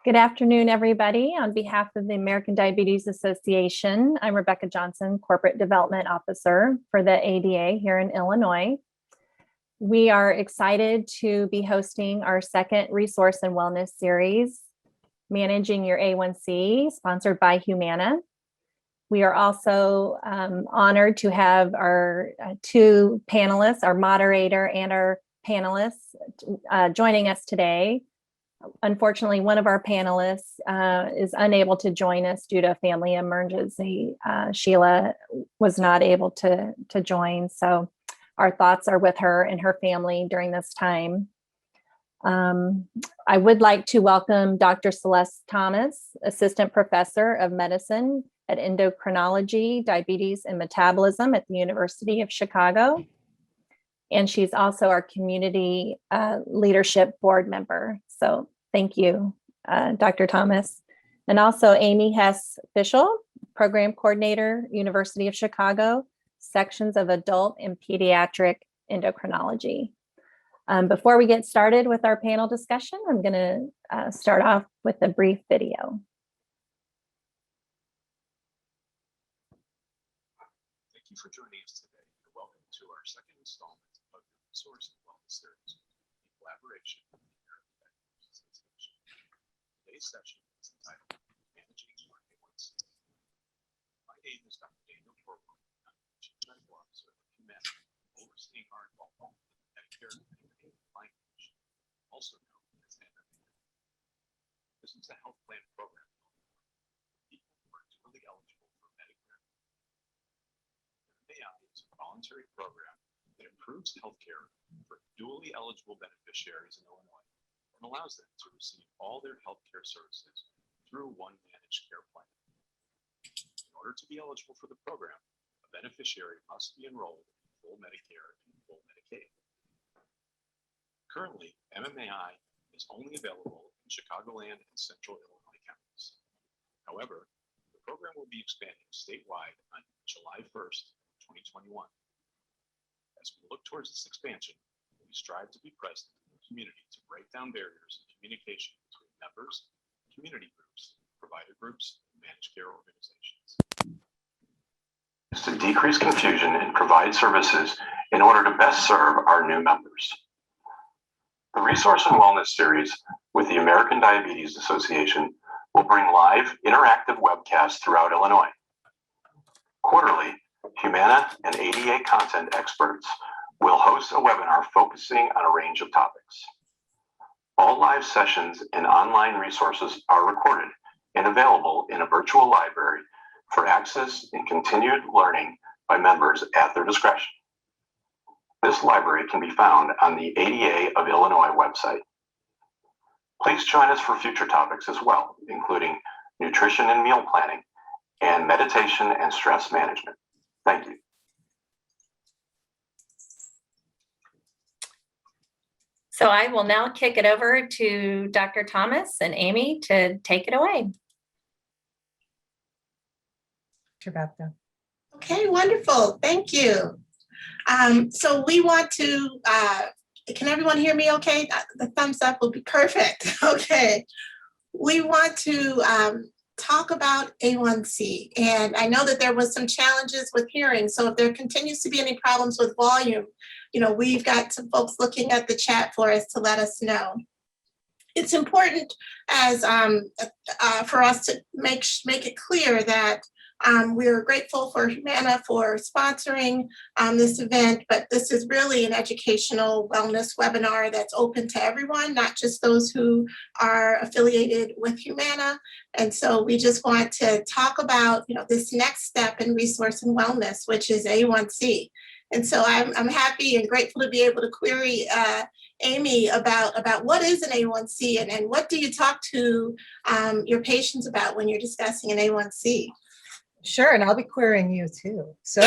Good afternoon, everybody. On behalf of the American Diabetes Association, I'm Rebecca Johnson, Corporate Development Officer for the ADA here in Illinois. We are excited to be hosting our second Resource and Wellness series, Managing Your A1C, sponsored by Humana. We are also honored to have our two panelists, our moderator and our panelists, joining us today. Unfortunately, one of our panelists is unable to join us due to a family emergency. Sheila was not able to join, so our thoughts are with her and her family during this time. I would like to welcome Dr. Celeste Thomas, Assistant Professor of Medicine at Endocrinology, Diabetes, and Metabolism at the University of Chicago. And she's also our Community Leadership Board member. So thank you, Dr. Thomas. And also Amy Hess-Fischel, Program Coordinator, University of Chicago, Sections of Adult and Pediatric Endocrinology. Before we get started with our panel discussion, I'm going to start off with a brief video. Thank you for joining us today, and welcome to our second installment of the Resource and Wellness series in collaboration with the American Diabetes Association. Today's session is entitled Managing Your A1C. My name is Dr. Daniel Torborg. I'm the Chief Medical Officer of Humana, overseeing our involvement in Medicare and Medicaid Compliance Commission, also known as MMA. This is a health plan program for people who are duly eligible for Medicare. MMA is a voluntary program that improves healthcare for duly eligible beneficiaries in Illinois and allows them to receive all their healthcare services through one managed care plan. In order to be eligible for the program, a beneficiary must be enrolled in full Medicare and full Medicaid. Currently, MMAI is only available in Chicagoland and Central Illinois counties. However, the program will be expanding statewide on July 1st, 2021. As we look towards this expansion, we strive to be present in the community to break down barriers in communication between members, community groups, provider groups, and managed care organizations. To decrease confusion and provide services in order to best serve our new members. The Resource and Wellness series with the American Diabetes Association will bring live, interactive webcasts throughout Illinois. Quarterly, Humana and ADA content experts will host a webinar focusing on a range of topics. All live sessions and online resources are recorded and available in a virtual library for access and continued learning by members at their discretion. This library can be found on the ADA of Illinois website. Please join us for future topics as well, including nutrition and meal planning, and meditation and stress management. Thank you. So I will now kick it over to Dr. Thomas and Amy to take it away. Okay, wonderful. Thank you. So we want to, can everyone hear me okay? The thumbs up will be perfect. Okay. We want to talk about A1C. And I know that there was some challenges with hearing. So if there continues to be any problems with volume, we've got some folks looking at the chat for us to let us know. It's important as for us to make it clear that we're grateful for Humana for sponsoring this event, but this is really an educational wellness webinar that's open to everyone, not just those who are affiliated with Humana. And so we just want to talk about, this next step in resource and wellness, which is A1C. And so I'm happy and grateful to be able to query Amy about what is an A1C and what do you talk to your patients about when you're discussing an A1C? Sure, and I'll be querying you too. So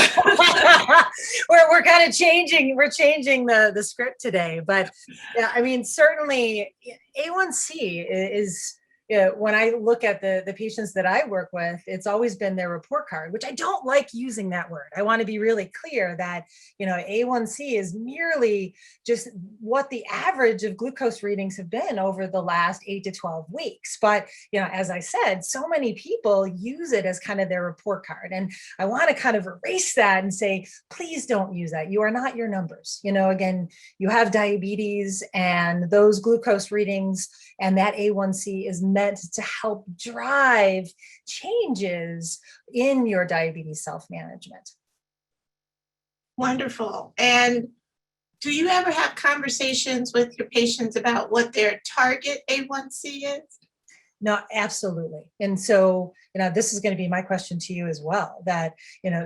we're kind of changing the script today. But yeah, I mean, certainly A1C is when I look at the patients that I work with, it's always been their report card, which I don't like using that word. I want to be really clear that, A1C is merely just what the average of glucose readings have been over the last 8 to 12 weeks. But, as I said, so many people use it as kind of their report card. And I want to kind of erase that and say, please don't use that. You are not your numbers. Again, you have diabetes, and those glucose readings and that A1C is meant to help drive changes in your diabetes self-management. Wonderful. And do you ever have conversations with your patients about what their target A1C is? No, absolutely. And so, this is going to be my question to you as well, that,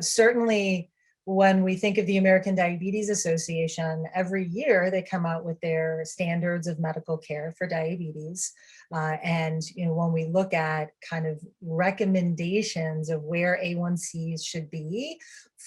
certainly when we think of the American Diabetes Association, every year they come out with their standards of medical care for diabetes. And when we look at kind of recommendations of where A1Cs should be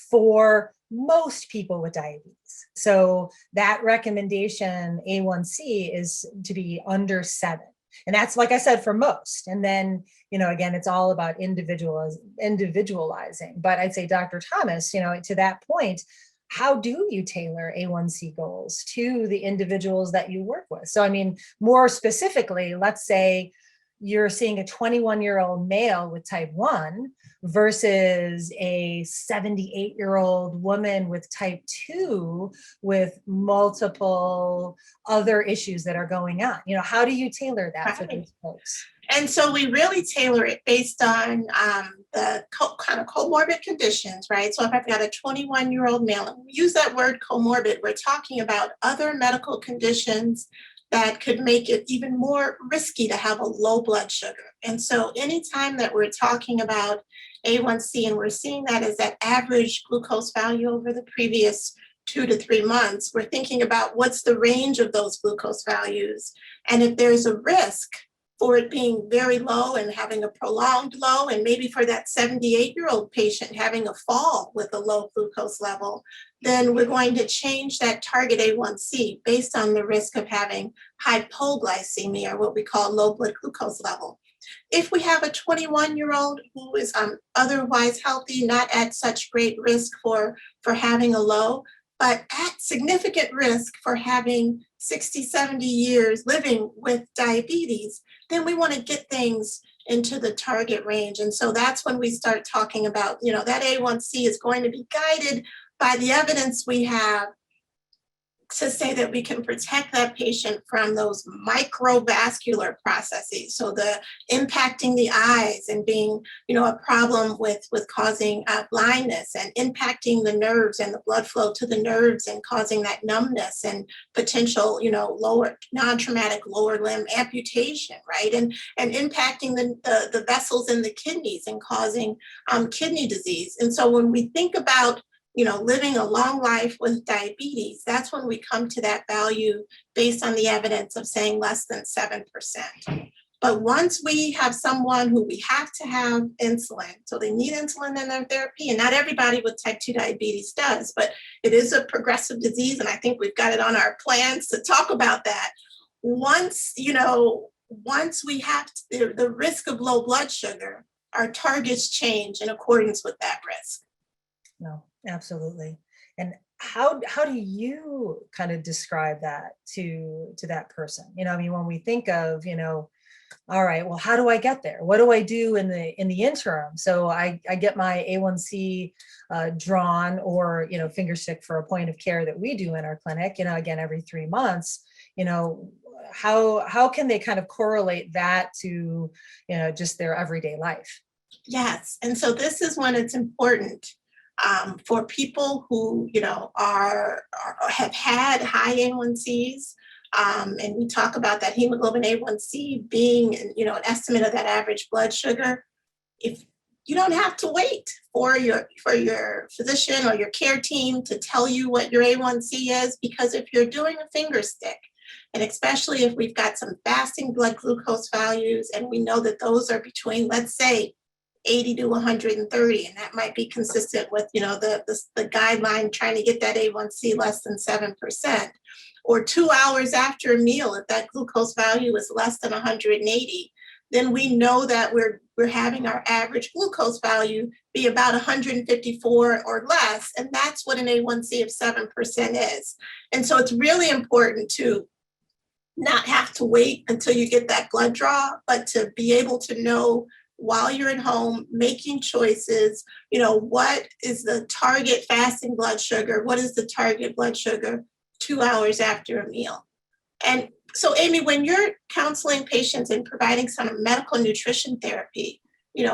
for most people with diabetes. So that recommendation, A1C, is to be under 7. And that's, like I said, for most. And then, again, it's all about individualizing. But I'd say, Dr. Thomas, to that point, how do you tailor A1C goals to the individuals that you work with? So, I mean, more specifically, let's say you're seeing a 21-year-old male with type 1 versus a 78-year-old woman with type 2 with multiple other issues that are going on. How do you tailor that for those folks? And so we really tailor it based on the kind of comorbid conditions, right? So if I've got a 21-year-old male, and we use that word comorbid, we're talking about other medical conditions that could make it even more risky to have a low blood sugar. And so anytime that we're talking about A1C, and we're seeing that as that average glucose value over the previous 2 to 3 months, we're thinking about what's the range of those glucose values. And if there's a risk for it being very low and having a prolonged low, and maybe for that 78-year-old patient having a fall with a low glucose level, then we're going to change that target A1C based on the risk of having hypoglycemia, or what we call low blood glucose level. If we have a 21-year-old who is otherwise healthy, not at such great risk for having a low, but at significant risk for having 60, 70 years living with diabetes, then we want to get things into the target range. And so that's when we start talking about, that A1C is going to be guided by the evidence we have to say that we can protect that patient from those microvascular processes. So the impacting the eyes and being, a problem with causing blindness, and impacting the nerves and the blood flow to the nerves and causing that numbness and potential, lower non-traumatic lower limb amputation, right? And impacting the vessels in the kidneys and causing kidney disease. And so when we think about living a long life with diabetes, that's when we come to that value based on the evidence of saying less than 7%. But once we have someone who we have to have insulin, so they need insulin in their therapy, and not everybody with type 2 diabetes does, but it is a progressive disease, and I think we've got it on our plans to talk about that. Once we have the risk of low blood sugar, our targets change in accordance with that risk. No, absolutely. And how do you kind of describe that to that person? When we think of, all right, well, how do I get there? What do I do in the interim? So I get my A1C drawn, or, finger stick for a point of care that we do in our clinic, again, every 3 months. How can they kind of correlate that to, just their everyday life? Yes. And so this is when it's important for people who, have had high A1Cs. And we talk about that hemoglobin A1C being, an estimate of that average blood sugar. If you don't have to wait for your physician or your care team to tell you what your A1C is, because if you're doing a finger stick, and especially if we've got some fasting blood glucose values, and we know that those are between, let's say, 80 to 130, and that might be consistent with, the guideline trying to get that A1C less than 7%. Or 2 hours after a meal, if that glucose value is less than 180, then we know that we're having our average glucose value be about 154 or less, and that's what an A1C of 7% is. And so it's really important to not have to wait until you get that blood draw, but to be able to know while you're at home making choices, what is the target fasting blood sugar? What is the target blood sugar 2 hours after a meal? And so, Amy, when you're counseling patients and providing some medical nutrition therapy,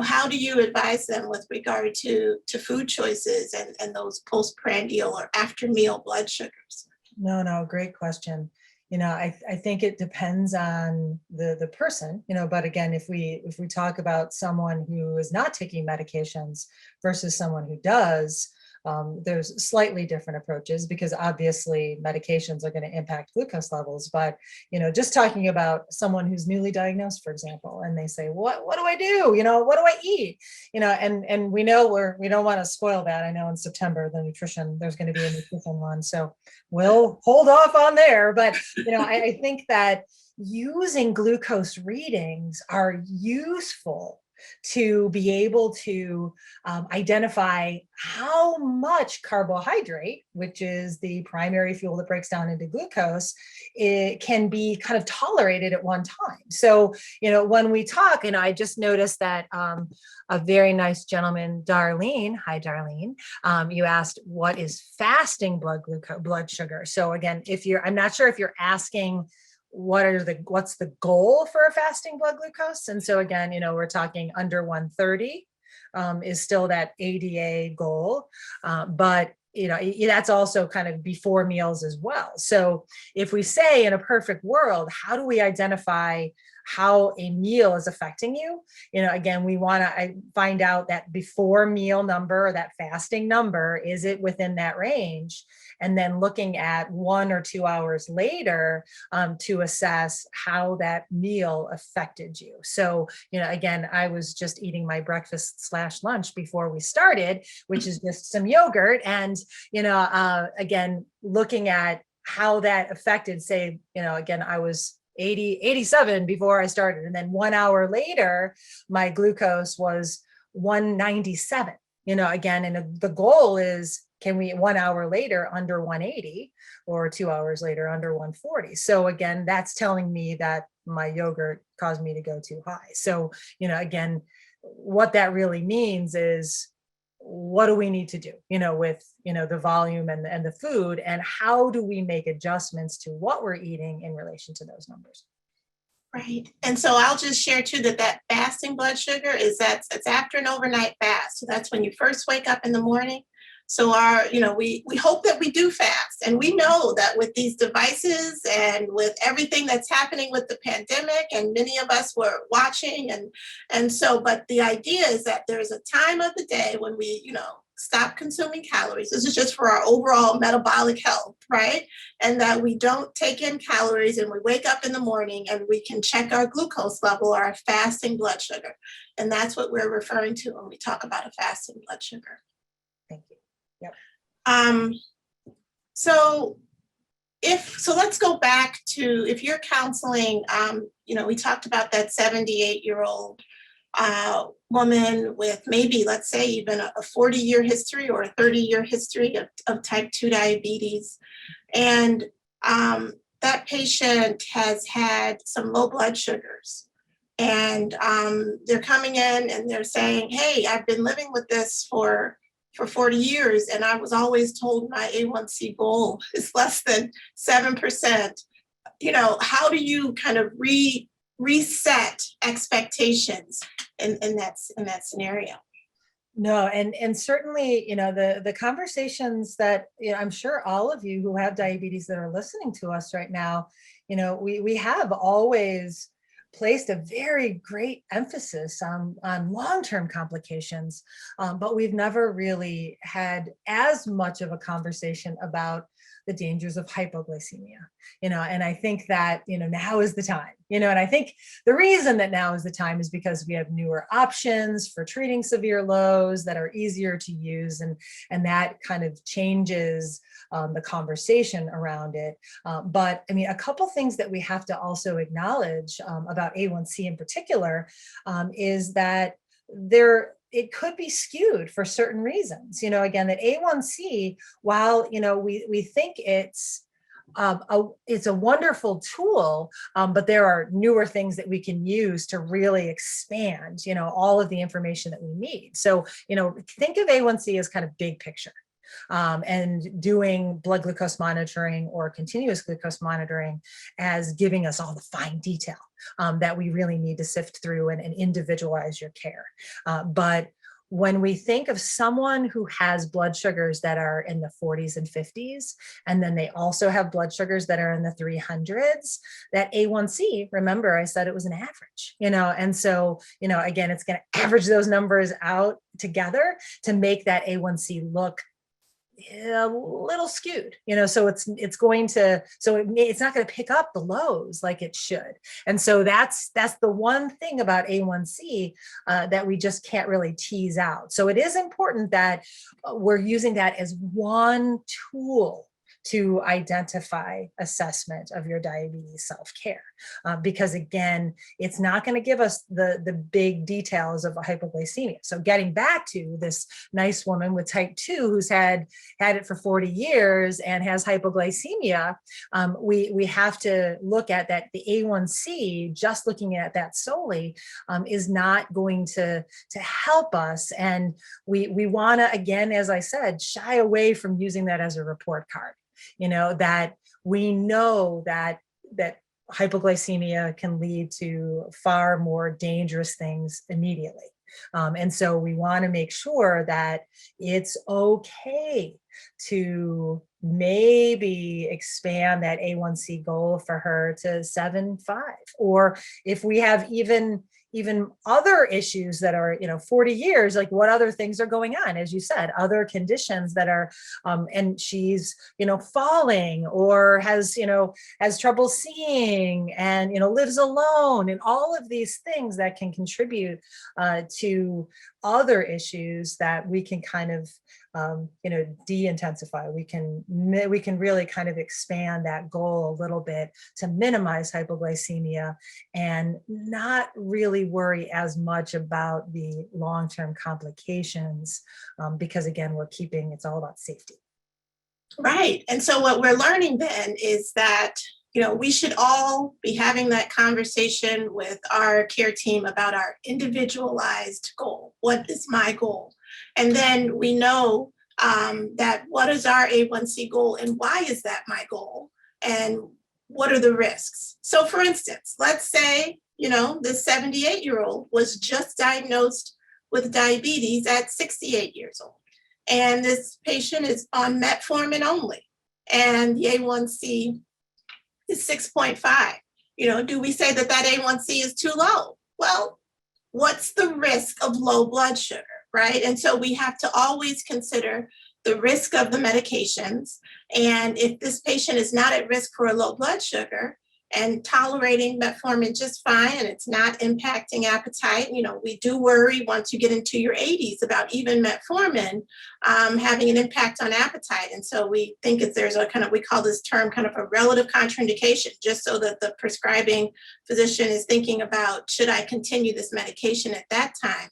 how do you advise them with regard to food choices and those postprandial or after meal blood sugars? No, great question. I think it depends on the person, but again, if we talk about someone who is not taking medications versus someone who does, there's slightly different approaches because obviously medications are going to impact glucose levels. But, just talking about someone who's newly diagnosed, for example, and they say, what do I do? What do I eat? And we know we don't want to spoil that. I know in September, there's going to be a nutrition one. So we'll hold off on there. But, I think that using glucose readings are useful to be able to identify how much carbohydrate, which is the primary fuel that breaks down into glucose, it can be kind of tolerated at one time. So, when we talk, I just noticed that a very nice gentleman, Darlene, hi Darlene, you asked what is fasting blood sugar. So again, I'm not sure if you're asking what's the goal for a fasting blood glucose. And so again, we're talking under 130 is still that ADA goal, but that's also kind of before meals as well. So if we say in a perfect world, how do we identify how a meal is affecting you? Again, we want to find out that before meal number, or that fasting number, is it within that range? And then looking at 1 or 2 hours later to assess how that meal affected you. So, again, I was just eating my breakfast/lunch before we started, which is just some yogurt. And, again, looking at how that affected, say, again, I was 87 before I started. And then 1 hour later, my glucose was 197, again, and the goal is, can we 1 hour later under 180 or 2 hours later under 140? So again, that's telling me that my yogurt caused me to go too high. So, again, what that really means is, what do we need to do, with, the volume and the food, and how do we make adjustments to what we're eating in relation to those numbers? Right. And so I'll just share too that fasting blood sugar it's after an overnight fast. So that's when you first wake up in the morning. So we hope that we do fast. And we know that with these devices and with everything that's happening with the pandemic, and many of us were watching, but the idea is that there's a time of the day when we, stop consuming calories. This is just for our overall metabolic health, right? And that we don't take in calories, and we wake up in the morning and we can check our glucose level or our fasting blood sugar. And that's what we're referring to when we talk about a fasting blood sugar. Thank you. Yep. So let's go back to, if you're counseling, we talked about that 78-year-old woman with maybe, let's say, even a 40-year history or a 30-year history of type 2 diabetes. And that patient has had some low blood sugars. And they're coming in and they're saying, hey, I've been living with this for 40 years, and I was always told my A1C goal is less than 7%. How do you kind of reset expectations in that scenario? No, and certainly, the conversations that, I'm sure all of you who have diabetes that are listening to us right now, we have always placed a very great emphasis on long-term complications, but we've never really had as much of a conversation about the dangers of hypoglycemia, and I think that, now is the time, and I think the reason that now is the time is because we have newer options for treating severe lows that are easier to use, and that kind of changes the conversation around it. But I mean, a couple things that we have to also acknowledge about A1C in particular is that it could be skewed for certain reasons. Again, that A1C, while we think it's a wonderful tool, but there are newer things that we can use to really expand, all of the information that we need. So, think of A1C as kind of big picture. And doing blood glucose monitoring or continuous glucose monitoring as giving us all the fine detail that we really need to sift through and individualize your care. But when we think of someone who has blood sugars that are in the 40s and 50s, and then they also have blood sugars that are in the 300s, that A1C, remember, I said it was an average, and so, again, it's going to average those numbers out together to make that A1C look a little skewed, so it's not going to pick up the lows like it should. And so that's the one thing about A1C that we just can't really tease out. So it is important that we're using that as one tool to identify assessment of your diabetes self-care. Because again, it's not going to give us the big details of a hypoglycemia. So getting back to this nice woman with type 2 who's had it for 40 years and has hypoglycemia, we have to look at that. The A1C, just looking at that solely, is not going to help us. And we want to, again, as I said, shy away from using that as a report card. That we know that hypoglycemia can lead to far more dangerous things immediately. And so we want to make sure that it's okay to maybe expand that A1C goal for her to 7.5, or if we have even other issues that are 40 years, like what other things are going on, as you said, other conditions that are and she's falling, or has trouble seeing, and lives alone, and all of these things that can contribute to other issues that we can kind of de-intensify. We can really kind of expand that goal a little bit to minimize hypoglycemia and not really worry as much about the long-term complications, because again, it's all about safety. Right. And so what we're learning then is that we should all be having that conversation with our care team about our individualized goal. What is my goal? And then we know that what is our A1C goal and why is that my goal? And what are the risks? So for instance, let's say, this 78-year-old was just diagnosed with diabetes at 68 years old. And this patient is on metformin only. And the A1C is 6.5. Do we say that A1C is too low? Well, what's the risk of low blood sugar, right? And so we have to always consider the risk of the medications. And if this patient is not at risk for a low blood sugar and tolerating metformin just fine, and it's not impacting appetite, we do worry once you get into your 80s about even metformin having an impact on appetite. And so we think there's a kind of, we call this term kind of a relative contraindication, just so that the prescribing physician is thinking about, should I continue this medication at that time?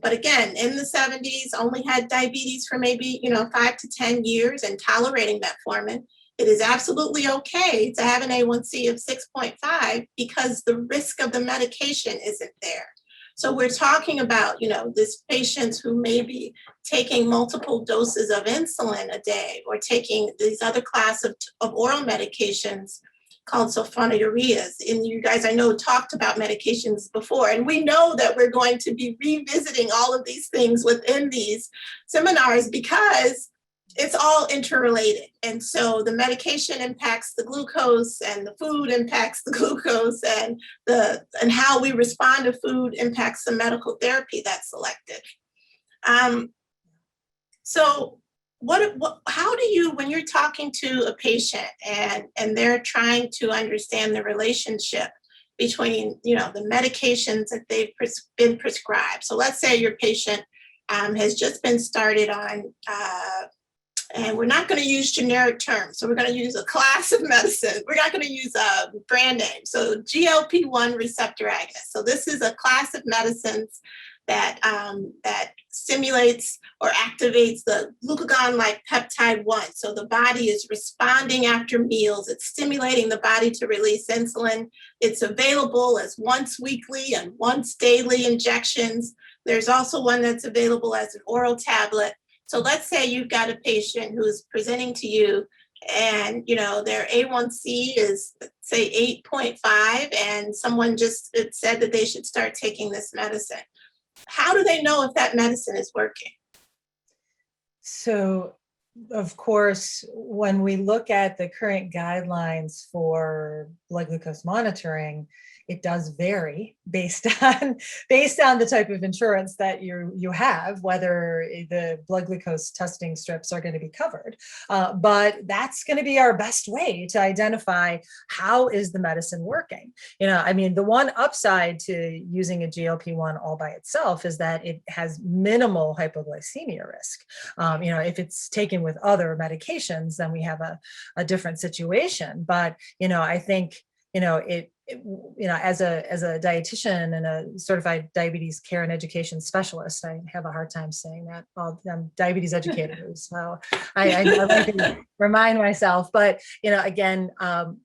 But again, in the 70s, only had diabetes for maybe 5 to 10 years and tolerating metformin. It is absolutely okay to have an A1C of 6.5 because the risk of the medication isn't there. So we're talking about, this patients who may be taking multiple doses of insulin a day, or taking these other class of oral medications called sulfonylureas. And you guys, I know, talked about medications before, and we know that we're going to be revisiting all of these things within these seminars because it's all interrelated. And so the medication impacts the glucose, and the food impacts the glucose, and how we respond to food impacts the medical therapy that's selected. So how do you, when you're talking to a patient and they're trying to understand the relationship between, the medications that they've been prescribed. So let's say your patient has just been started on, and we're not going to use generic terms. So we're going to use a class of medicine. We're not going to use a brand name. So GLP-1 receptor agonist. So this is a class of medicines that stimulates or activates the glucagon-like peptide 1. So the body is responding after meals. It's stimulating the body to release insulin. It's available as once weekly and once daily injections. There's also one that's available as an oral tablet. So let's say you've got a patient who's presenting to you and, their A1C is, say, 8.5, and someone just said that they should start taking this medicine. How do they know if that medicine is working? So, of course, when we look at the current guidelines for blood glucose monitoring, it does vary based on the type of insurance that you have, whether the blood glucose testing strips are going to be covered. But that's going to be our best way to identify how is the medicine working. The one upside to using a GLP-1 all by itself is that it has minimal hypoglycemia risk. If it's taken with other medications, then we have a different situation. But I think as a dietitian and a certified diabetes care and education specialist, I have a hard time saying that. Well, I'm diabetes educator, so I like to remind myself. But again,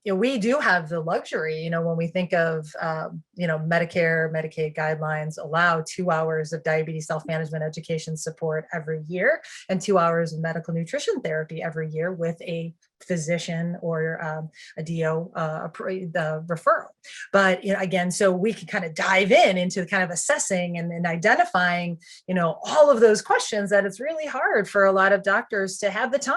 we do have the luxury. When we think of Medicare, Medicaid guidelines allow 2 hours of diabetes self-management education support every year and 2 hours of medical nutrition therapy every year with a physician or a DO the referral. But again, so we can kind of dive into kind of assessing and identifying all of those questions that it's really hard for a lot of doctors to have the time.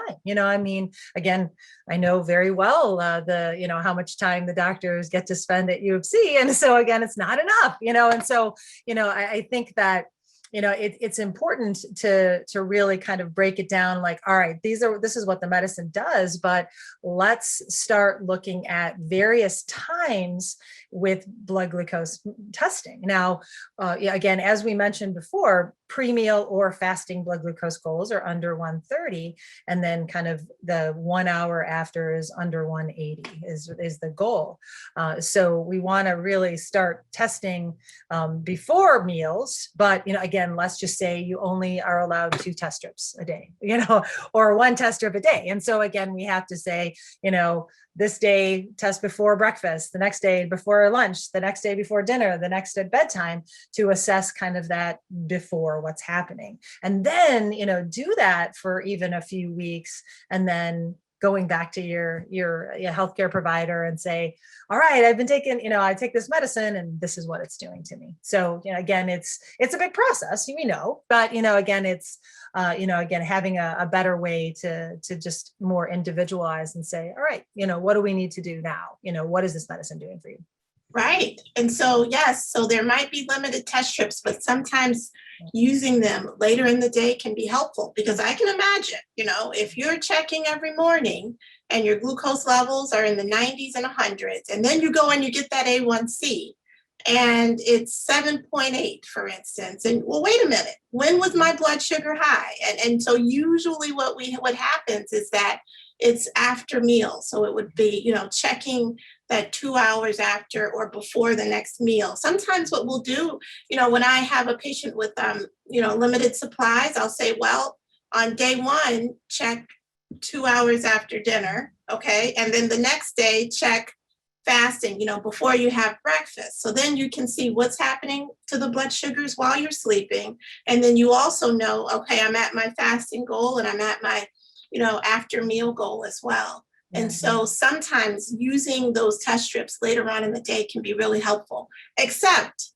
Again, I know very well how much time the doctors get to spend at U of C, and so again, it's not enough. And so I think that it's important to really kind of break it down, like, all right, this is what the medicine does, but let's start looking at various times with blood glucose testing. Now, again, as we mentioned before, pre-meal or fasting blood glucose goals are under 130, and then kind of the 1 hour after is under 180 is the goal. So we want to really start testing before meals, but again, let's just say you only are allowed 2 test strips a day, or 1 test strip a day. And so again, we have to say, this day test before breakfast, the next day before lunch, the next day before dinner, the next at bedtime, to assess kind of that before what's happening. And then, do that for even a few weeks, and then going back to your healthcare provider and say, all right, I've been taking, I take this medicine and this is what it's doing to me. So, again, it's a big process, but, again, it's, again, having a better way to just more individualize and say, all right, what do we need to do now? What is this medicine doing for you? Right. And so, yes, so there might be limited test strips, but sometimes using them later in the day can be helpful, because I can imagine, if you're checking every morning and your glucose levels are in the 90s and 100s, and then you go and you get that A1C and it's 7.8, for instance, and well, wait a minute, when was my blood sugar high? And so usually what happens is that it's after meals. So it would be, checking that 2 hours after or before the next meal. Sometimes what we'll do, when I have a patient with, limited supplies, I'll say, well, on day 1, check 2 hours after dinner. Okay. And then the next day, check fasting, before you have breakfast. So then you can see what's happening to the blood sugars while you're sleeping. And then you also know, okay, I'm at my fasting goal and I'm at my, after meal goal as well. And so sometimes using those test strips later on in the day can be really helpful, except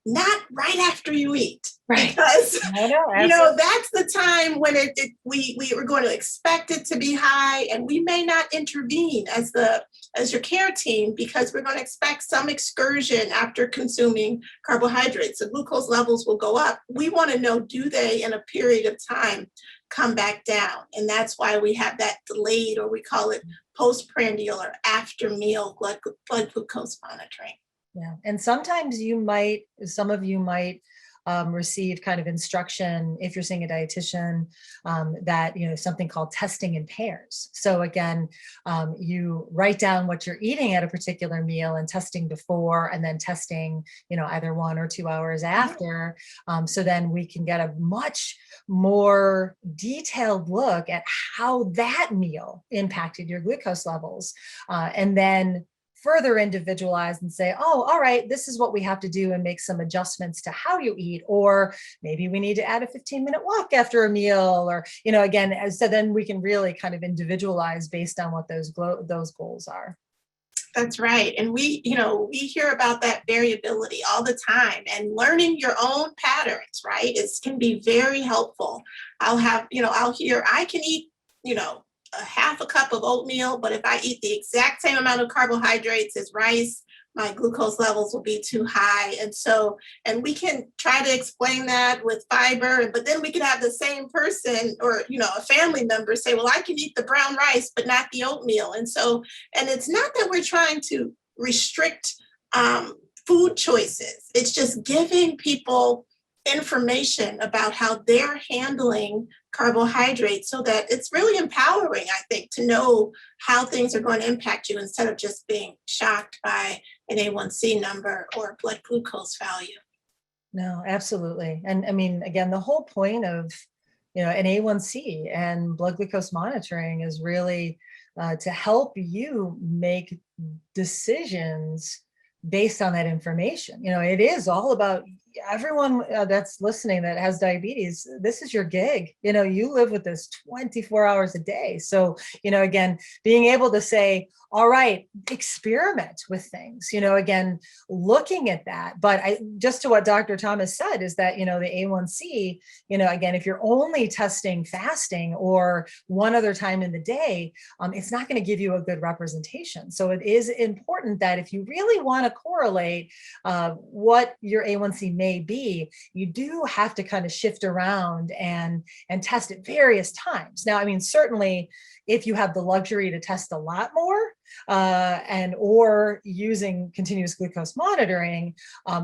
not right after you eat. Right. Because I know, you know, absolutely. that's the time when we are going to expect it to be high, and we may not intervene as your care team, because we're going to expect some excursion after consuming carbohydrates. The glucose levels will go up. We want to know, do they in a period of time come back down? And that's why we have that delayed, or we call it postprandial or after meal blood glucose monitoring. Yeah, and sometimes some of you might receive kind of instruction if you're seeing a dietitian, that, something called testing in pairs. So again, you write down what you're eating at a particular meal and testing before, and then testing, either 1 or 2 hours after. So then we can get a much more detailed look at how that meal impacted your glucose levels. And then further individualize and say, oh, all right, this is what we have to do, and make some adjustments to how you eat. Or maybe we need to add a 15-minute walk after a meal, or, again, so then we can really kind of individualize based on what those goals are. That's right. And we hear about that variability all the time, and learning your own patterns, right, can be very helpful. I'll hear I can eat, a half a cup of oatmeal, but if I eat the exact same amount of carbohydrates as rice, my glucose levels will be too high. And we can try to explain that with fiber, but then we could have the same person, or, a family member say, well, I can eat the brown rice, but not the oatmeal. And it's not that we're trying to restrict food choices. It's just giving people information about how they're handling carbohydrates, so that it's really empowering, I think, to know how things are going to impact you, instead of just being shocked by an A1C number or a blood glucose value. No, absolutely. And I mean, again, the whole point of, an A1C and blood glucose monitoring is really to help you make decisions based on that information. It is all about everyone that's listening that has diabetes. This is your gig. You live with this 24 hours a day. So, again, being able to say, all right, experiment with things, again, looking at that. But just to what Dr. Thomas said is that, the A1C, again, if you're only testing fasting or one other time in the day, it's not going to give you a good representation. So it is important that if you really want to correlate what your A1C may be, you do have to kind of shift around and test at various times. Now, I mean, certainly if you have the luxury to test a lot more, or using continuous glucose monitoring,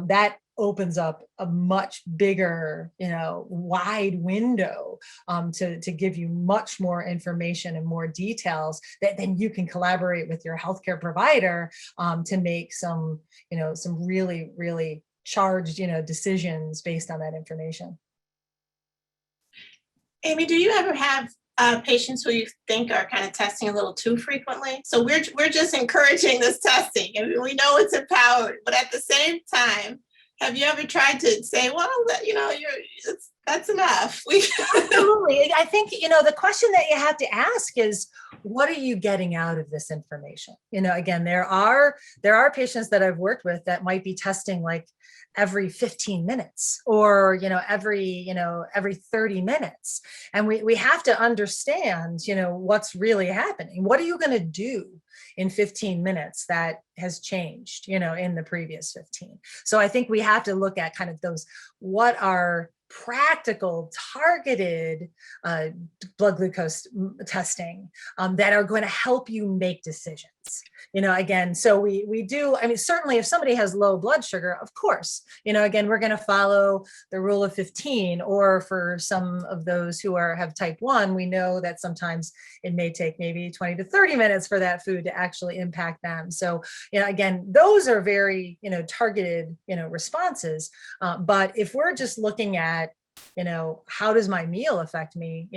that opens up a much bigger, wide window to give you much more information and more details that then you can collaborate with your healthcare provider to make some really, really charged, decisions based on that information. Amy, do you ever have patients who you think are kind of testing a little too frequently? So we're just encouraging this testing, and we know it's empowering, but at the same time, have you ever tried to say, well, that's enough? Absolutely. I think, the question that you have to ask is, what are you getting out of this information? Again, there are patients that I've worked with that might be testing like every 15 minutes or, every 30 minutes. And we have to understand, what's really happening. What are you going to do in 15 minutes that has changed, in the previous 15? So I think we have to look at kind of those, what are practical, targeted blood glucose testing that are going to help you make decisions. Again, so we do, I mean, certainly if somebody has low blood sugar, of course, again, we're going to follow the rule of 15, or for some of those who have type 1, we know that sometimes it may take maybe 20 to 30 minutes for that food to actually impact them. So, again, those are very, targeted, responses. But if we're just looking at, how does my meal affect me?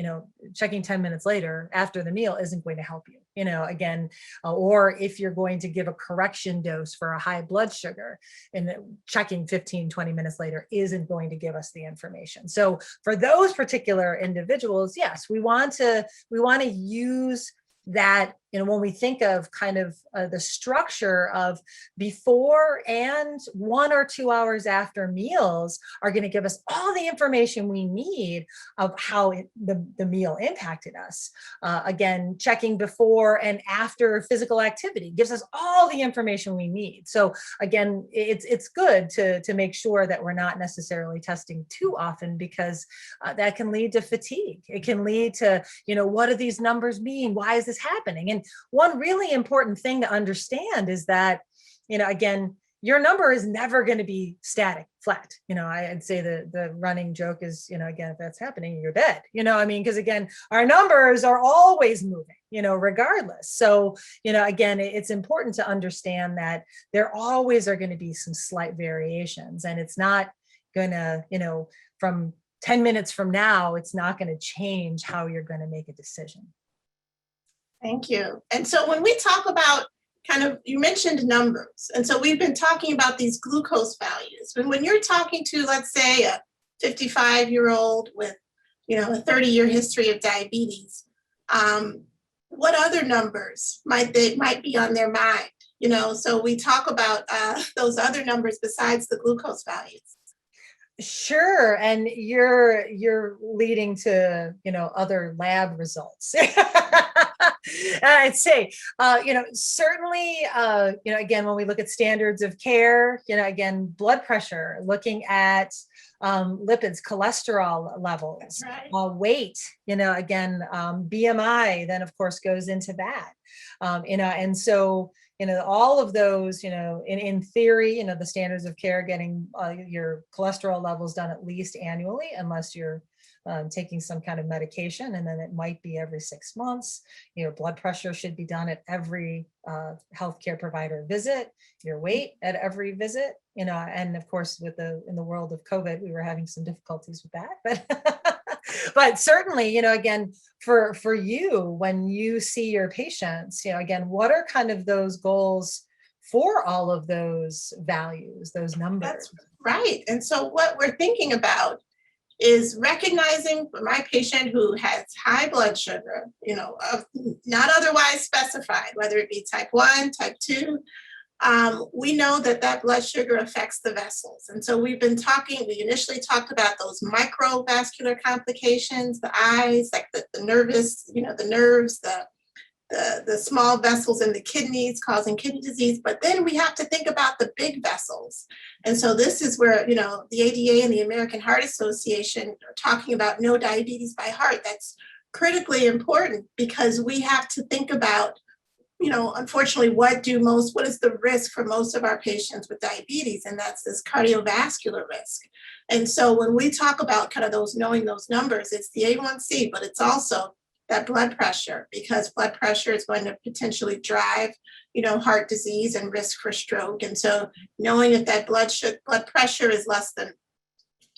Checking 10 minutes later after the meal isn't going to help you, again, or if you're going to give a correction dose for a high blood sugar, and checking 15, 20 minutes later isn't going to give us the information. So for those particular individuals, yes, we want to use that when we think of kind of the structure of before and 1 or 2 hours after meals are going to give us all the information we need of how the meal impacted us. Again, checking before and after physical activity gives us all the information we need. So again, it's good to make sure that we're not necessarily testing too often, because that can lead to fatigue. It can lead to, what do these numbers mean? Why is this happening? And one really important thing to understand is that, again, your number is never going to be static, flat. I'd say the running joke is, again, if that's happening, you're dead, because again, our numbers are always moving, regardless. So, again, it's important to understand that there always are going to be some slight variations, and it's not going to, from 10 minutes from now, it's not going to change how you're going to make a decision. Thank you. And so when we talk about you mentioned numbers. And so we've been talking about these glucose values. When you're talking to, let's say, a 55-year-old with, a 30-year history of diabetes, what other numbers might be on their mind? So we talk about those other numbers besides the glucose values. Sure. And you're leading to, other lab results. I'd say, certainly, again, when we look at standards of care, again, blood pressure, looking at lipids, cholesterol levels, right. Weight, again, BMI then of course goes into that, and so, all of those, in theory, the standards of care, getting your cholesterol levels done at least annually, unless you're taking some kind of medication, and then it might be every 6 months. Your blood pressure should be done at every healthcare provider visit, your weight at every visit, and of course, in the world of COVID, we were having some difficulties with that, but certainly, again, for you, when you see your patients, again, what are kind of those goals for all of those values, those numbers? That's right. And so what we're thinking about is recognizing for my patient who has high blood sugar, not otherwise specified, whether it be type 1, type 2, we know that blood sugar affects the vessels. And so we initially talked about those microvascular complications, the eyes, like the nervous, the nerves, the small vessels in the kidneys causing kidney disease. But then we have to think about the big vessels. And so this is where, the ADA and the American Heart Association are talking about no diabetes by heart. That's critically important, because we have to think about, unfortunately, what is the risk for most of our patients with diabetes? And that's this cardiovascular risk. And so when we talk about kind of knowing those numbers, it's the A1C, but it's also that blood pressure, because blood pressure is going to potentially drive, heart disease and risk for stroke. And so knowing if that blood pressure is less than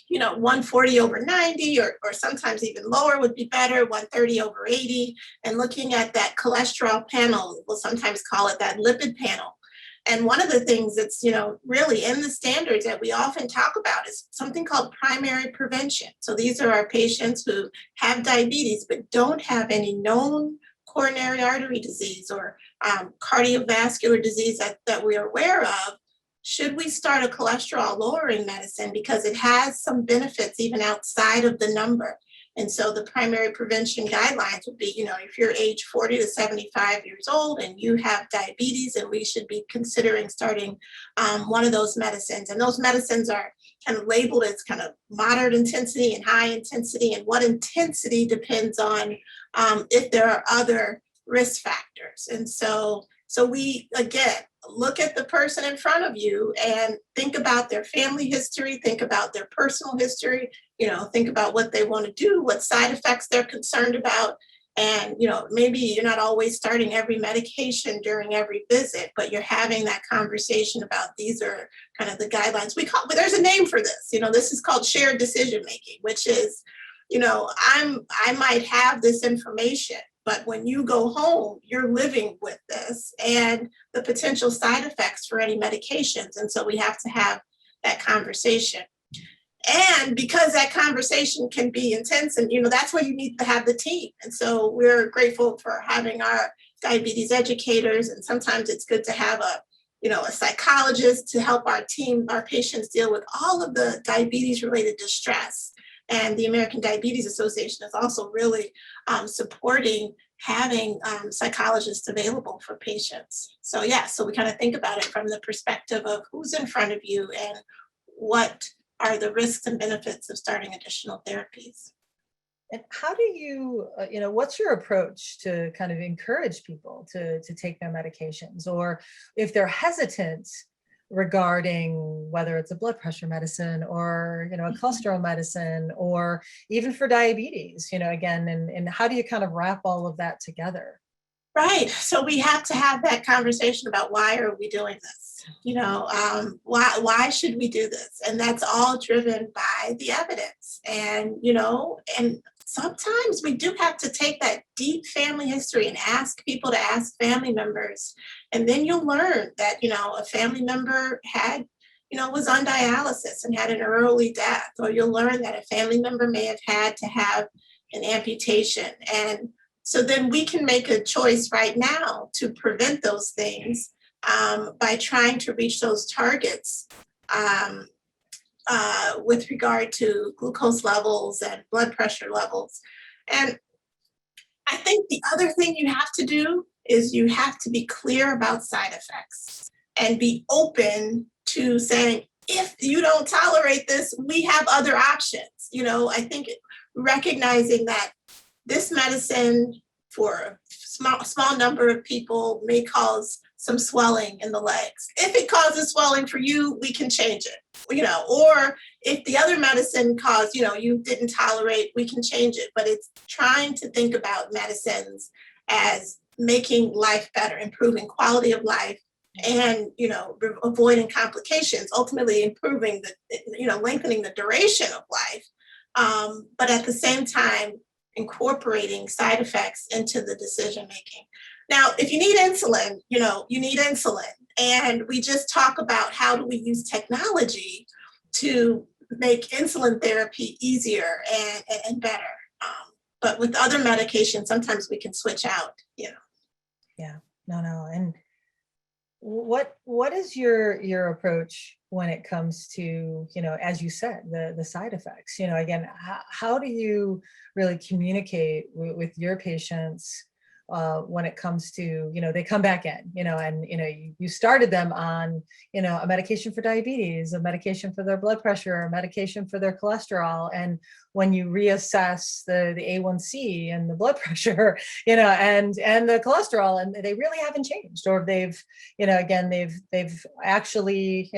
140 over 90, or sometimes even lower would be better, 130 over 80, and looking at that cholesterol panel, we'll sometimes call it that lipid panel. And one of the things that's, really in the standards that we often talk about is something called primary prevention. So these are our patients who have diabetes but don't have any known coronary artery disease or cardiovascular disease that we're aware of. Should we start a cholesterol lowering medicine, because it has some benefits even outside of the number? And so the primary prevention guidelines would be, if you're age 40 to 75 years old and you have diabetes, and we should be considering starting one of those medicines. And those medicines are kind of labeled as kind of moderate intensity and high intensity. And what intensity depends on if there are other risk factors. And so we, again, look at the person in front of you and think about their family history, think about their personal history, think about what they want to do, what side effects they're concerned about. And, maybe you're not always starting every medication during every visit, but you're having that conversation about these are kind of the guidelines. But there's a name for this, this is called shared decision making, which is, I might have this information, but when you go home, you're living with this and the potential side effects for any medications. And so we have to have that conversation. And because that conversation can be intense, and that's where you need to have the team. And so we're grateful for having our diabetes educators, and sometimes it's good to have a psychologist to help our patients deal with all of the diabetes related distress. And the American Diabetes Association is also really supporting having psychologists available for patients. So yeah, so we kind of think about it from the perspective of who's in front of you and what are the risks and benefits of starting additional therapies. And how do you, what's your approach to kind of encourage people to take their medications? Or if they're hesitant regarding whether it's a blood pressure medicine or, a cholesterol medicine, or even for diabetes, again, and how do you kind of wrap all of that together? Right. So we have to have that conversation about why are we doing this? Why should we do this? And that's all driven by the evidence. And sometimes we do have to take that deep family history and ask people to ask family members. And then you'll learn that, a family member was on dialysis and had an early death, or you'll learn that a family member may have had to have an amputation. And so then we can make a choice right now to prevent those things by trying to reach those targets with regard to glucose levels and blood pressure levels. And I think the other thing you have to do is you have to be clear about side effects and be open to saying, if you don't tolerate this, we have other options. I think recognizing that this medicine for a small number of people may cause some swelling in the legs. If it causes swelling for you, we can change it, or if the other medicine caused, you didn't tolerate, we can change it. But it's trying to think about medicines as making life better, improving quality of life, and, avoiding complications, ultimately improving lengthening the duration of life. But at the same time, incorporating side effects into the decision making. Now, if you need insulin, you need insulin. And we just talk about how do we use technology to make insulin therapy easier and better. But with other medications, sometimes we can switch out, Yeah, no. And what is your approach when it comes to, as you said, the side effects? Again, how do you really communicate with your patients when it comes to, they come back in, and, you started them on, a medication for diabetes, a medication for their blood pressure, a medication for their cholesterol. And when you reassess the A1C and the blood pressure, and the cholesterol, and they really haven't changed, or they've, again, they've actually,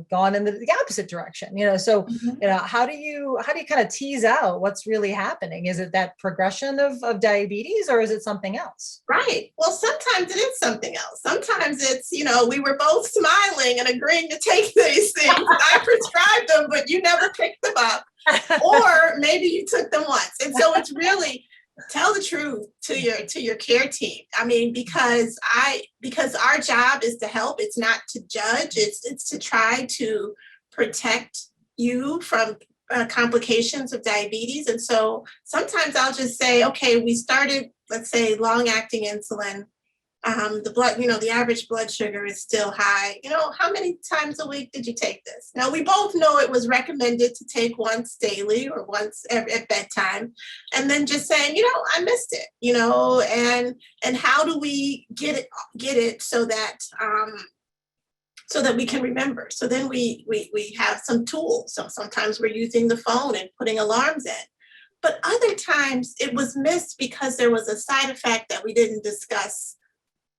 gone in the opposite direction, so, Mm-hmm. how do you kind of tease out what's really happening? Is it that progression of diabetes, or is it something else? Right. Well, sometimes it is something else. Sometimes it's, we were both smiling and agreeing to take these things. I prescribed them, but you never picked them up. Or maybe you took them once. And so it's really tell the truth to your care team. I mean, because our job is to help. It's not to judge. It's to try to protect you from complications of diabetes. And so sometimes I'll just say, okay, we started, let's say, long-acting insulin. The blood, the average blood sugar is still high. How many times a week did you take this? Now, we both know it was recommended to take once daily or once at bedtime. And then just saying, I missed it, and how do we get it so that we can remember? So then we have some tools. So sometimes we're using the phone and putting alarms in. But other times it was missed because there was a side effect that we didn't discuss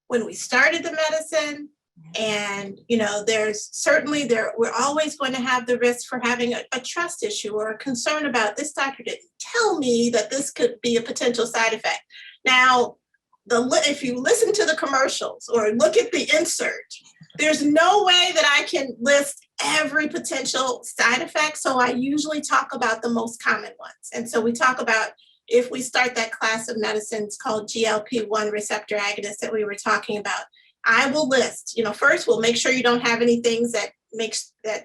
when we started the medicine. And, we're always going to have the risk for having a trust issue or a concern about this doctor didn't tell me that this could be a potential side effect. Now, if you listen to the commercials or look at the insert, there's no way that I can list every potential side effect. So I usually talk about the most common ones. And so we talk about, if we start that class of medicines called GLP-1 receptor agonists that we were talking about, I will list, first we'll make sure you don't have any things that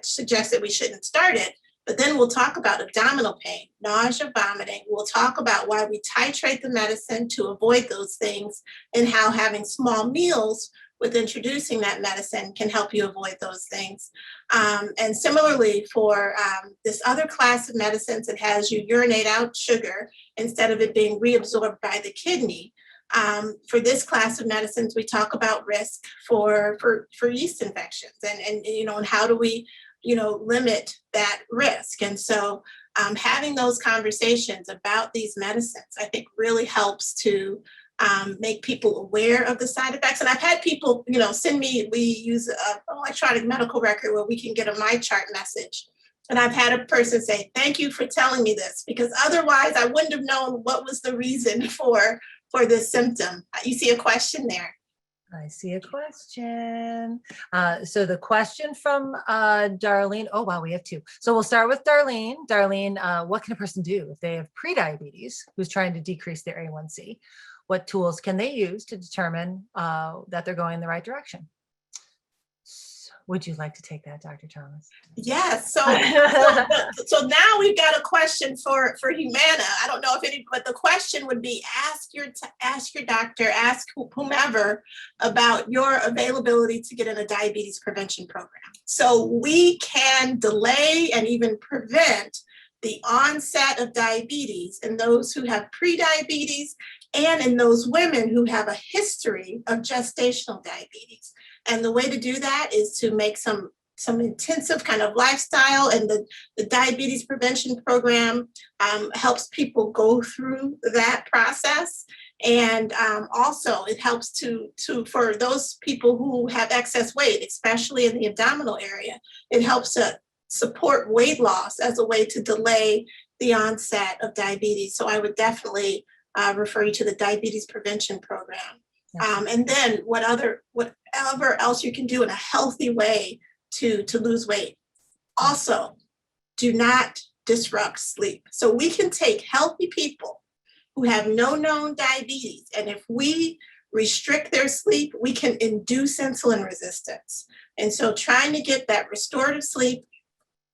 suggest that we shouldn't start it. But then we'll talk about abdominal pain, nausea, vomiting. We'll talk about why we titrate the medicine to avoid those things, and how having small meals with introducing that medicine can help you avoid those things. And similarly for this other class of medicines, it has you urinate out sugar instead of it being reabsorbed by the kidney. For this class of medicines, we talk about risk for yeast infections, and and how do we limit that risk. And so having those conversations about these medicines, I think really helps to make people aware of the side effects. And I've had people, send me, we use an electronic medical record where we can get a My Chart message. And I've had a person say, thank you for telling me this, because otherwise I wouldn't have known what was the reason for this symptom. You see a question there. I see a question. So the question from Darlene, oh, wow, we have two. So we'll start with Darlene. Darlene, what can a person do if they have prediabetes who's trying to decrease their A1C? What tools can they use to determine that they're going in the right direction? Would you like to take that, Dr. Thomas? Yes. So now we've got a question for Humana. I don't know if any, but the question would be: ask your doctor, ask whomever about your availability to get in a diabetes prevention program. So we can delay and even prevent the onset of diabetes in those who have prediabetes and in those women who have a history of gestational diabetes. And the way to do that is to make some intensive kind of lifestyle, and the diabetes prevention program helps people go through that process. And also it helps to for those people who have excess weight, especially in the abdominal area, it helps to support weight loss as a way to delay the onset of diabetes. So I would definitely refer you to the diabetes prevention program. And then whatever else you can do in a healthy way to lose weight. Also, do not disrupt sleep. So we can take healthy people who have no known diabetes, and if we restrict their sleep, we can induce insulin resistance. And so trying to get that restorative sleep,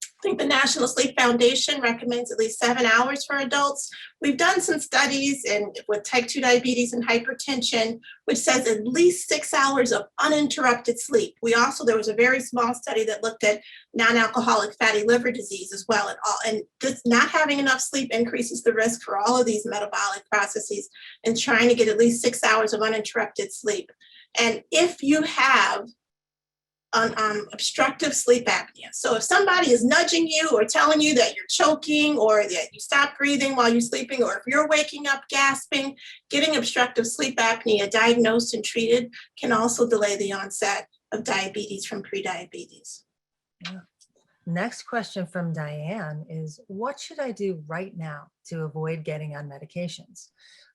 I think the National Sleep Foundation recommends at least 7 hours for adults. We've done some studies with type 2 diabetes and hypertension, which says at least 6 hours of uninterrupted sleep. There was a very small study that looked at non-alcoholic fatty liver disease as well. And just not having enough sleep increases the risk for all of these metabolic processes, and trying to get at least 6 hours of uninterrupted sleep. And if you have obstructive sleep apnea. So if somebody is nudging you or telling you that you're choking or that you stop breathing while you're sleeping, or if you're waking up gasping, getting obstructive sleep apnea diagnosed and treated can also delay the onset of diabetes from prediabetes. Yeah. Next question from Diane is, what should I do right now to avoid getting on medications?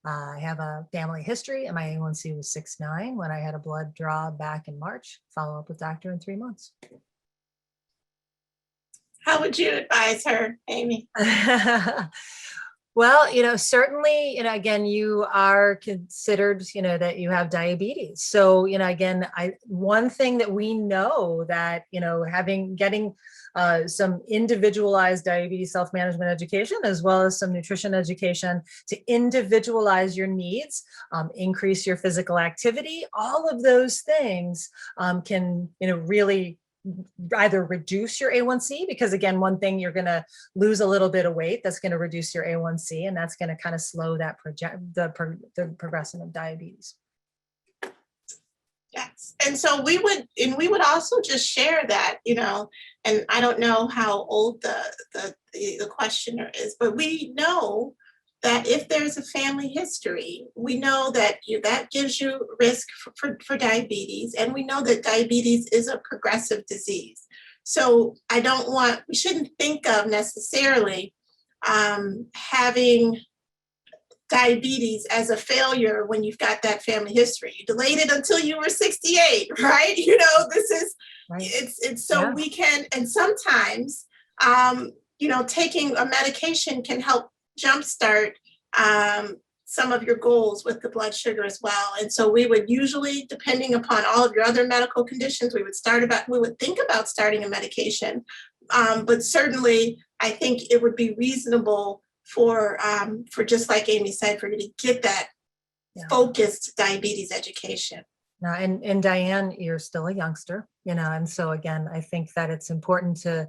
I have a family history and my A1C was 6.9 when I had a blood draw back in March. Follow up with doctor in 3 months. How would you advise her, Amy? Well, certainly, again, you are considered, that you have diabetes. So, again, one thing that we know that, getting some individualized diabetes self-management education, as well as some nutrition education to individualize your needs, increase your physical activity, all of those things can, really either reduce your A1C, because again, one thing, you're going to lose a little bit of weight, that's going to reduce your A1C, and that's going to kind of slow that the progression of diabetes. Yes, and so we would also just share that, and I don't know how old the questioner is, but we know that if there's a family history, we know that that gives you risk for diabetes, and we know that diabetes is a progressive disease. So we shouldn't think of necessarily having diabetes as a failure when you've got that family history. You delayed it until you were 68, right? This is, right. It's so yeah. We can, and sometimes, taking a medication can help jumpstart some of your goals with the blood sugar as well. And so we would usually, depending upon all of your other medical conditions, we would think about starting a medication. But certainly I think it would be reasonable for just like Amy said, for you to get that focused diabetes education. No, and Diane, you're still a youngster, and so again, I think that it's important to,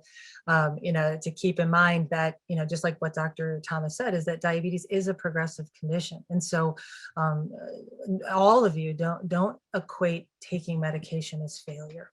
to keep in mind that, just like what Dr. Thomas said, is that diabetes is a progressive condition. And so all of you don't equate taking medication as failure.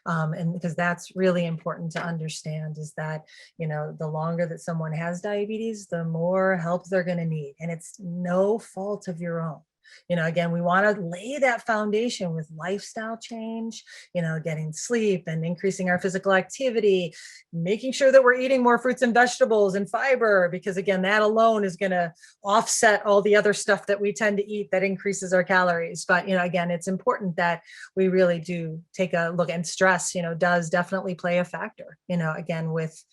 And because that's really important to understand, is that, the longer that someone has diabetes, the more help they're going to need. And it's no fault of your own. Again, we want to lay that foundation with lifestyle change, getting sleep and increasing our physical activity, making sure that we're eating more fruits and vegetables and fiber, because again, that alone is going to offset all the other stuff that we tend to eat that increases our calories. But, again, it's important that we really do take a look, and stress, does definitely play a factor, again, with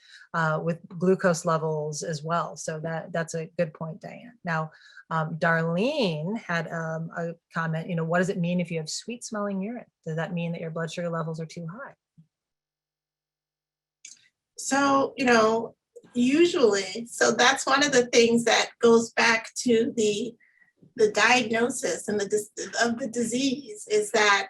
glucose levels as well. So that's a good point, Diane. Now, Darlene had a comment, what does it mean if you have sweet smelling urine? Does that mean that your blood sugar levels are too high? So, usually, so that's one of the things that goes back to the diagnosis and of the disease, is that,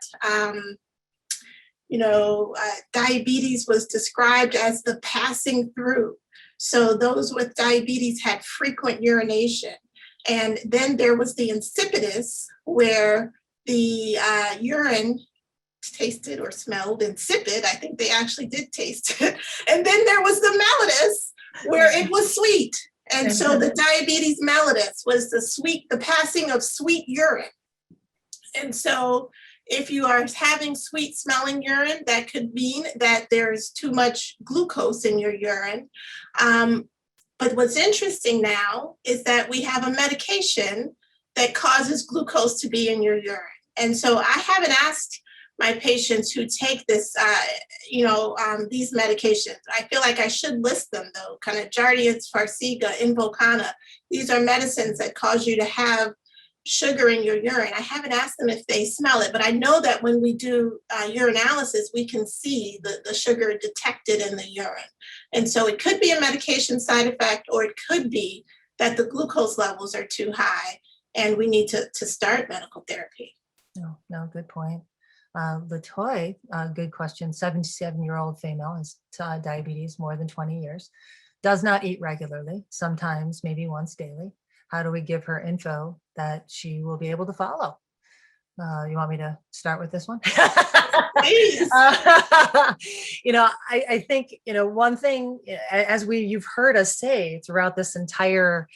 diabetes was described as the passing through. So those with diabetes had frequent urination. And then there was the insipidus, where the urine tasted or smelled insipid. I think they actually did taste it. And then there was the mellitus, where it was sweet. And so the diabetes mellitus was the passing of sweet urine. And so if you are having sweet smelling urine, that could mean that there's too much glucose in your urine. But what's interesting now is that we have a medication that causes glucose to be in your urine. And so I haven't asked my patients who take this, these medications. I feel like I should list them though, kind of Jardiance, Farxiga, Invokana. These are medicines that cause you to have sugar in your urine. I haven't asked them if they smell it, but I know that when we do urinalysis, we can see the sugar detected in the urine. And so it could be a medication side effect, or it could be that the glucose levels are too high and we need to start medical therapy. No, good point. Latoy, good question. 77-year-old female has diabetes more than 20 years, does not eat regularly, sometimes maybe once daily. How do we give her info that she will be able to follow? You want me to start with this one? Please. I think, one thing, as you've heard us say throughout this entire,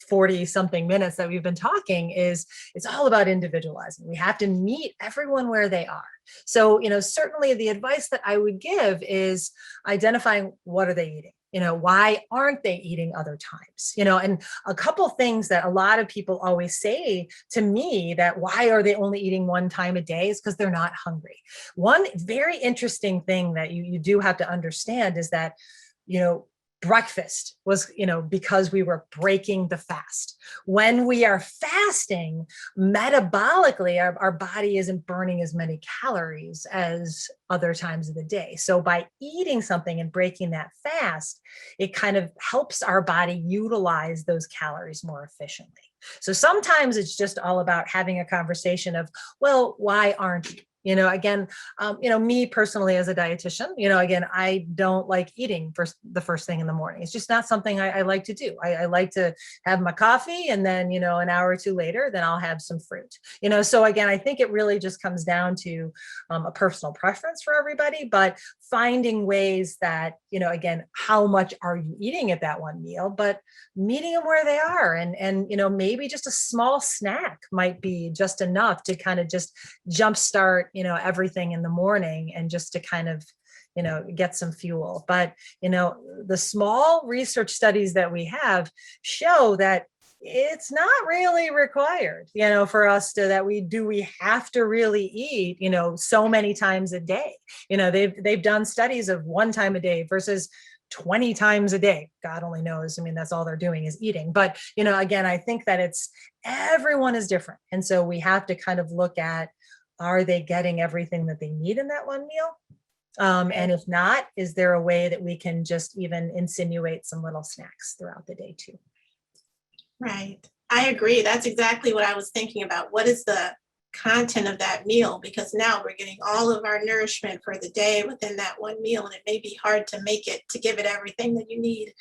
40 something minutes that we've been talking, is it's all about individualizing. We have to meet everyone where they are. So, certainly the advice that I would give is identifying, what are they eating? Why aren't they eating other times? And a couple things that a lot of people always say to me, that why are they only eating one time a day, is because they're not hungry. One very interesting thing that you do have to understand is that, breakfast was, because we were breaking the fast. When we are fasting, metabolically, our body isn't burning as many calories as other times of the day. So by eating something and breaking that fast, it kind of helps our body utilize those calories more efficiently. So sometimes it's just all about having a conversation of, well, why aren't you? Again, me personally as a dietitian, again, I don't like eating the first thing in the morning. It's just not something I like to do. I like to have my coffee, and then, an hour or two later, then I'll have some fruit, so again, I think it really just comes down to a personal preference for everybody, but finding ways that, again, how much are you eating at that one meal, but meeting them where they are. And maybe just a small snack might be just enough to kind of just jumpstart everything in the morning, and just to kind of, get some fuel. But, the small research studies that we have show that it's not really required, for us that we have to really eat, so many times a day. They've done studies of 1 time a day versus 20 times a day. God only knows. I mean, that's all they're doing is eating. But, again, I think that everyone is different. And so we have to kind of look at, are they getting everything that they need in that one meal? And if not, is there a way that we can just even insinuate some little snacks throughout the day too? Right. I agree. That's exactly what I was thinking about. What is the content of that meal? Because now we're getting all of our nourishment for the day within that one meal, and it may be hard to make it, to give it everything that you need.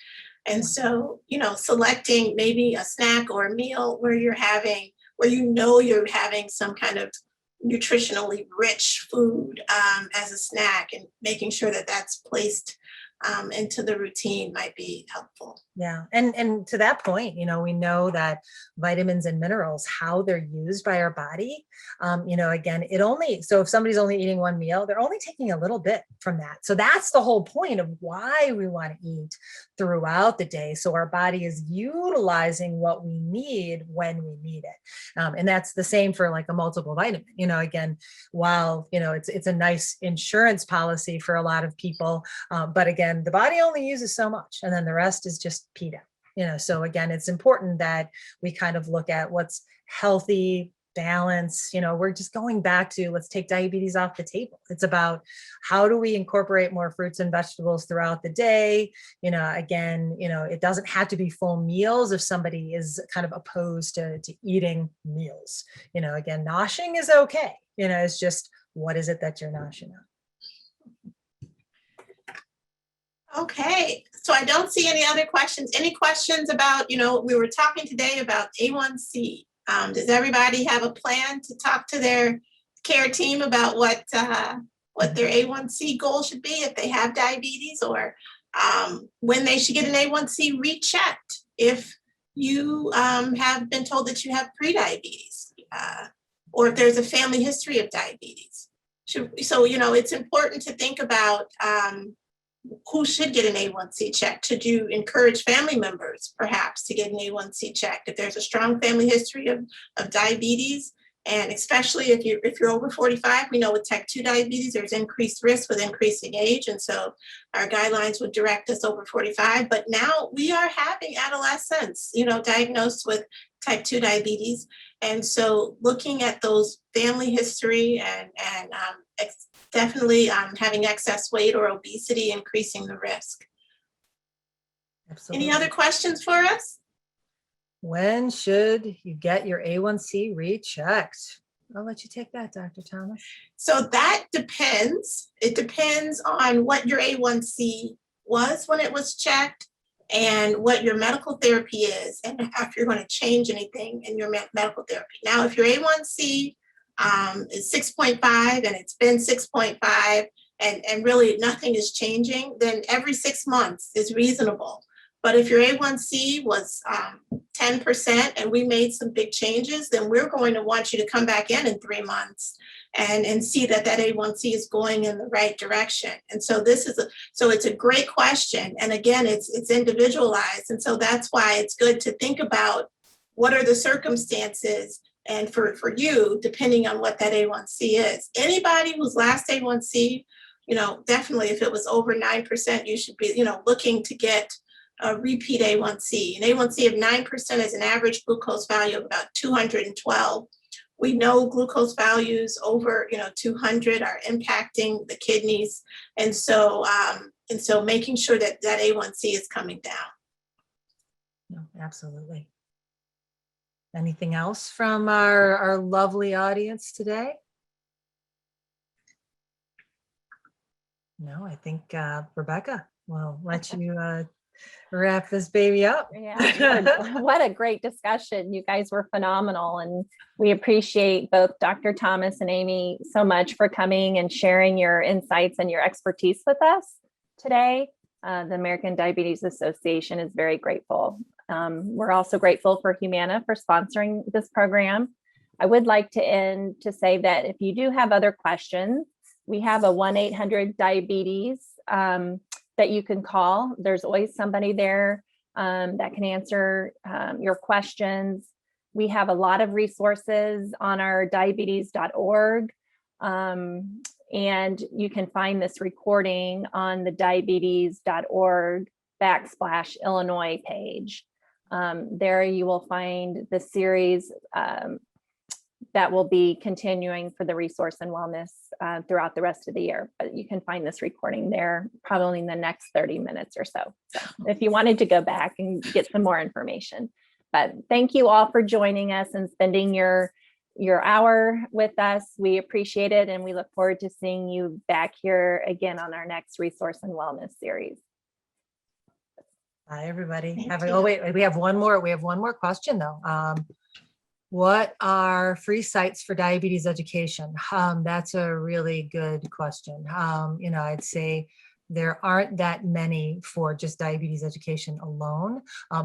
And so, selecting maybe a snack or a meal where you're having, where you're having some kind of nutritionally rich food as a snack, and making sure that that's placed into the routine might be helpful. Yeah. And to that point, we know that vitamins and minerals, how they're used by our body, again, so if somebody's only eating one meal, they're only taking a little bit from that. So that's the whole point of why we want to eat throughout the day. So our body is utilizing what we need when we need it. And that's the same for like a multiple vitamin, again, while, it's a nice insurance policy for a lot of people. But again, the body only uses so much, and then the rest is just peed out. So again, it's important that we kind of look at what's healthy, balance. We're just going back to, let's take diabetes off the table. It's about how do we incorporate more fruits and vegetables throughout the day. Again, it doesn't have to be full meals if somebody is kind of opposed to eating meals. Again, noshing is okay. It's just, what is it that you're noshing on? Okay, so I don't see any other questions. Any questions about, we were talking today about A1C. Does everybody have a plan to talk to their care team about what their A1C goal should be if they have diabetes, or when they should get an A1C rechecked if you have been told that you have prediabetes, or if there's a family history of diabetes? So, it's important to think about who should get an A1C check. Should you encourage family members perhaps to get an A1C check if there's a strong family history of diabetes? And especially if you're over 45, we know with type 2 diabetes, there's increased risk with increasing age. And so our guidelines would direct us over 45. But now we are having adolescents, diagnosed with type 2 diabetes. And so looking at those family history and definitely having excess weight or obesity increasing the risk. Absolutely. Any other questions for us? When should you get your A1C rechecked? I'll let you take that, Dr. Thomas. So that depends. It depends on what your A1C was when it was checked, and what your medical therapy is, and if you're going to change anything in your medical therapy. Now, if your A1C is 6.5 and it's been 6.5 and really nothing is changing, then every 6 months is reasonable. But if your A1C was 10% and we made some big changes, then we're going to want you to come back in 3 months and see that A1C is going in the right direction. And so it's a great question. And again, it's individualized. And so that's why it's good to think about what are the circumstances, and for you, depending on what that A1C is. Anybody whose last A1C, definitely if it was over 9%, you should be, looking to get a repeat A1C. An A1C of 9% is an average glucose value of about 212. We know glucose values over 200 are impacting the kidneys, and so making sure that A1C is coming down. No, absolutely. Anything else from our lovely audience today? No, I think Rebecca, we'll let you wrap this baby up. Yeah, what a great discussion. You guys were phenomenal, and we appreciate both Dr. Thomas and Amy so much for coming and sharing your insights and your expertise with us today. The American Diabetes Association is very grateful. We're also grateful for Humana for sponsoring this program. I would like to end to say that if you do have other questions, we have a 1-800-DIABETES that you can call. There's always somebody there that can answer your questions. We have a lot of resources on our diabetes.org. And you can find this recording on the diabetes.org/Illinois page. There you will find the series that will be continuing for the Resource and Wellness throughout the rest of the year. But you can find this recording there probably in the next 30 minutes or so. So if you wanted to go back and get some more information. But thank you all for joining us and spending your hour with us. We appreciate it, and we look forward to seeing you back here again on our next Resource and Wellness series. Hi, everybody. Thank Oh, you. wait, we have one more question though. What are free sites for diabetes education? That's a really good question. I'd say there aren't that many for just diabetes education alone,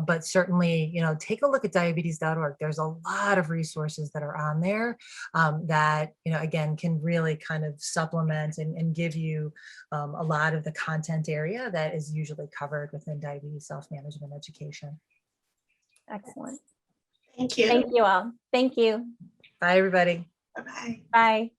but certainly, take a look at diabetes.org. There's a lot of resources that are on there that, again, can really kind of supplement and give you a lot of the content area that is usually covered within diabetes self-management education. Excellent. Thank you. Thank you all. Thank you. Bye, everybody. Bye-bye. Bye.